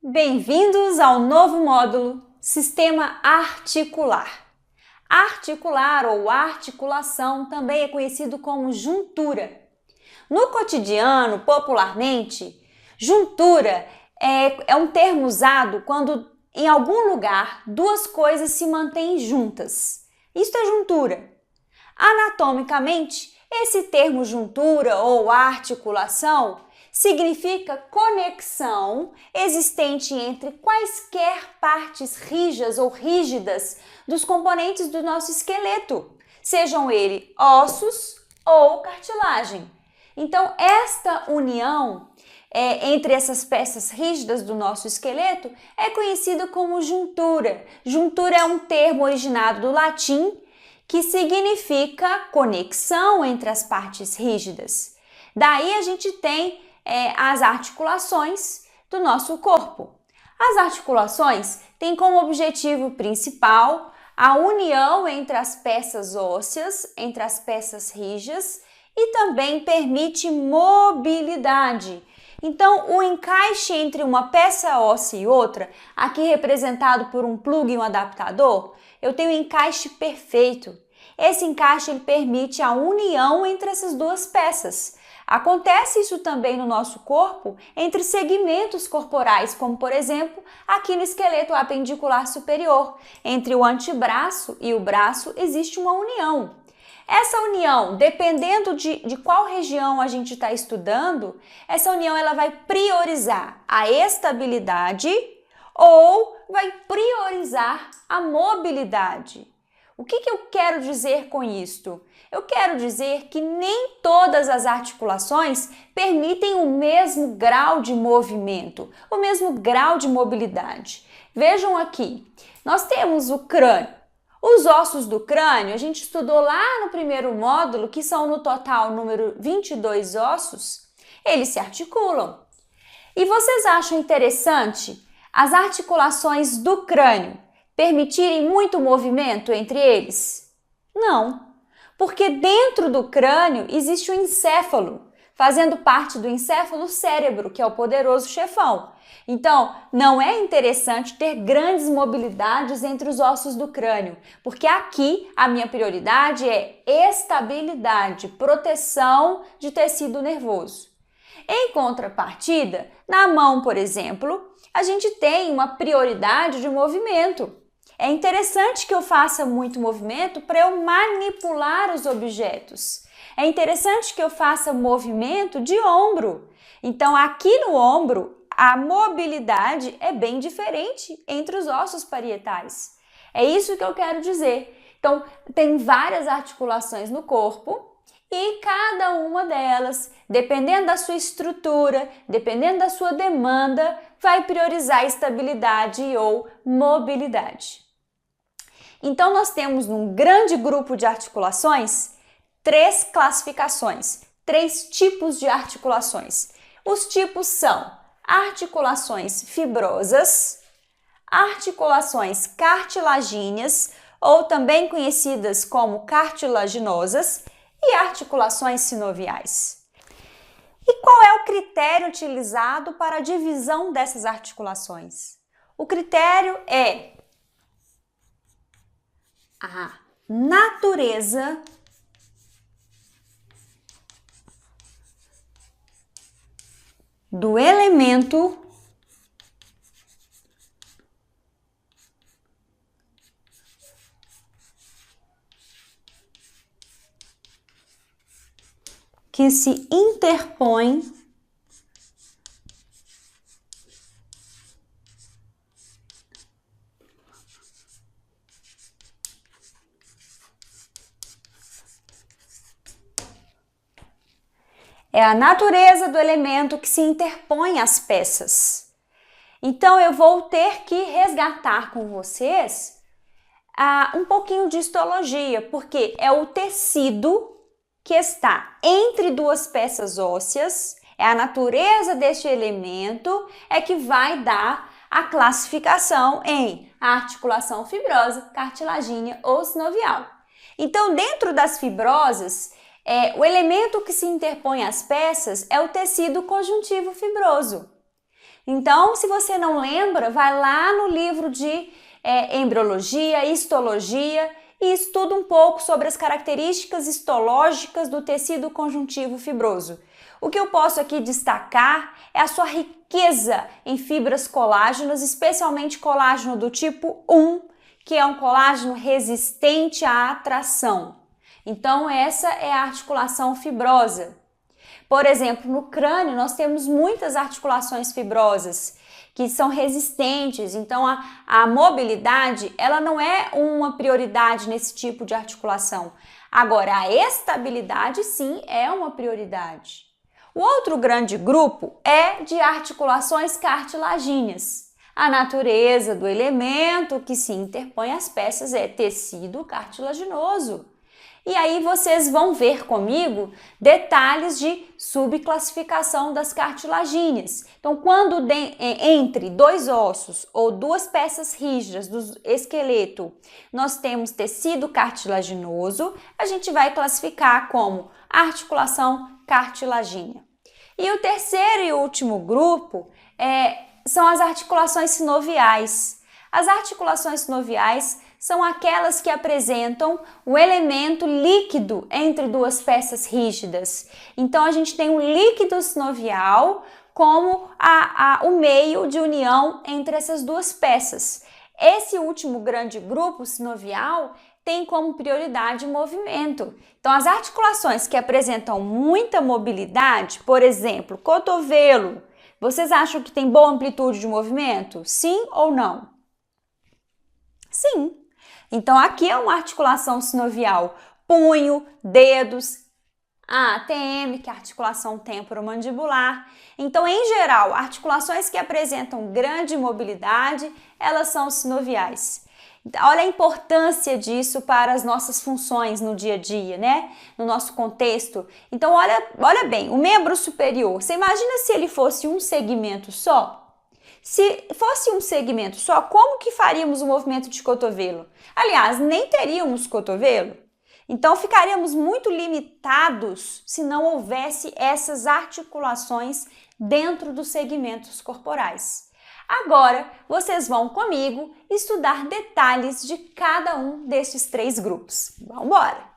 Bem-vindos ao novo módulo Sistema Articular. Articular ou articulação também é conhecido como juntura. No cotidiano, popularmente, juntura é um termo usado quando em algum lugar duas coisas se mantêm juntas. Isto é juntura. Anatomicamente, esse termo juntura ou articulação significa conexão existente entre quaisquer partes rijas ou rígidas dos componentes do nosso esqueleto, sejam eles ossos ou cartilagem. Então, esta união entre essas peças rígidas do nosso esqueleto é conhecida como juntura. Juntura é um termo originado do latim que significa conexão entre as partes rígidas. Daí a gente tem as articulações do nosso corpo. As articulações têm como objetivo principal a união entre as peças ósseas, entre as peças rígidas e também permite mobilidade. Então, o encaixe entre uma peça óssea e outra, aqui representado por um plugue e um adaptador, eu tenho um encaixe perfeito. Esse encaixe ele permite a união entre essas duas peças. Acontece isso também no nosso corpo entre segmentos corporais, como por exemplo, aqui no esqueleto apendicular superior. Entre o antebraço e o braço existe uma união. Essa união, dependendo de qual região a gente está estudando, essa união ela vai priorizar a estabilidade ou vai priorizar a mobilidade. O que eu quero dizer com isto? Eu quero dizer que nem todas as articulações permitem o mesmo grau de movimento, o mesmo grau de mobilidade. Vejam aqui, nós temos o crânio. Os ossos do crânio, a gente estudou lá no primeiro módulo, que são no total número 22 ossos, eles se articulam. E vocês acham interessante as articulações do crânio permitirem muito movimento entre eles? Não, porque dentro do crânio existe o encéfalo, fazendo parte do encéfalo o cérebro, que é o poderoso chefão. Então, não é interessante ter grandes mobilidades entre os ossos do crânio, porque aqui a minha prioridade é estabilidade, proteção de tecido nervoso. Em contrapartida, na mão, por exemplo, a gente tem uma prioridade de movimento. É interessante que eu faça muito movimento para eu manipular os objetos. É interessante que eu faça movimento de ombro. Então, aqui no ombro, a mobilidade é bem diferente entre os ossos parietais. É isso que eu quero dizer. Então, tem várias articulações no corpo e cada uma delas, dependendo da sua estrutura, dependendo da sua demanda, vai priorizar estabilidade ou mobilidade. Então, nós temos num grande grupo de articulações 3 classificações, 3 tipos de articulações. Os tipos são articulações fibrosas, articulações cartilagíneas, ou também conhecidas como cartilaginosas, e articulações sinoviais. E qual é o critério utilizado para a divisão dessas articulações? O critério é a natureza do elemento que se interpõe é a natureza do elemento que se interpõe às peças. Então, eu vou ter que resgatar com vocês um pouquinho de histologia, porque é o tecido que está entre duas peças ósseas, é a natureza deste elemento que vai dar a classificação em articulação fibrosa, cartilagínea ou sinovial. Então, dentro das fibrosas, o elemento que se interpõe às peças é o tecido conjuntivo fibroso. Então, se você não lembra, vai lá no livro de embriologia, histologia e estuda um pouco sobre as características histológicas do tecido conjuntivo fibroso. O que eu posso aqui destacar é a sua riqueza em fibras colágenas, especialmente colágeno do tipo 1, que é um colágeno resistente à atração. Então, essa é a articulação fibrosa. Por exemplo, no crânio nós temos muitas articulações fibrosas que são resistentes, então a mobilidade ela não é uma prioridade nesse tipo de articulação. Agora, a estabilidade sim é uma prioridade. O outro grande grupo é de articulações cartilagíneas. A natureza do elemento que se interpõe às peças é tecido cartilaginoso. E aí vocês vão ver comigo detalhes de subclassificação das cartilagíneas. Então, quando entre dois ossos ou duas peças rígidas do esqueleto, nós temos tecido cartilaginoso, a gente vai classificar como articulação cartilagínea. E o terceiro e último grupo são as articulações sinoviais. As articulações sinoviais são aquelas que apresentam o elemento líquido entre duas peças rígidas. Então, a gente tem o líquido sinovial como o meio de união entre essas duas peças. Esse último grande grupo sinovial tem como prioridade o movimento. Então, as articulações que apresentam muita mobilidade, por exemplo, cotovelo, vocês acham que tem boa amplitude de movimento? Sim ou não? Sim. Então, aqui é uma articulação sinovial, punho, dedos, a ATM, que é a articulação temporomandibular. Então, em geral, articulações que apresentam grande mobilidade, elas são sinoviais. Olha a importância disso para as nossas funções no dia a dia, né? No nosso contexto. Então, olha bem, o membro superior, você imagina se ele fosse um segmento só? Se fosse um segmento só, como que faríamos o movimento de cotovelo? Aliás, nem teríamos cotovelo. Então, ficaríamos muito limitados se não houvesse essas articulações dentro dos segmentos corporais. Agora, vocês vão comigo estudar detalhes de cada um desses três grupos. Vamos embora!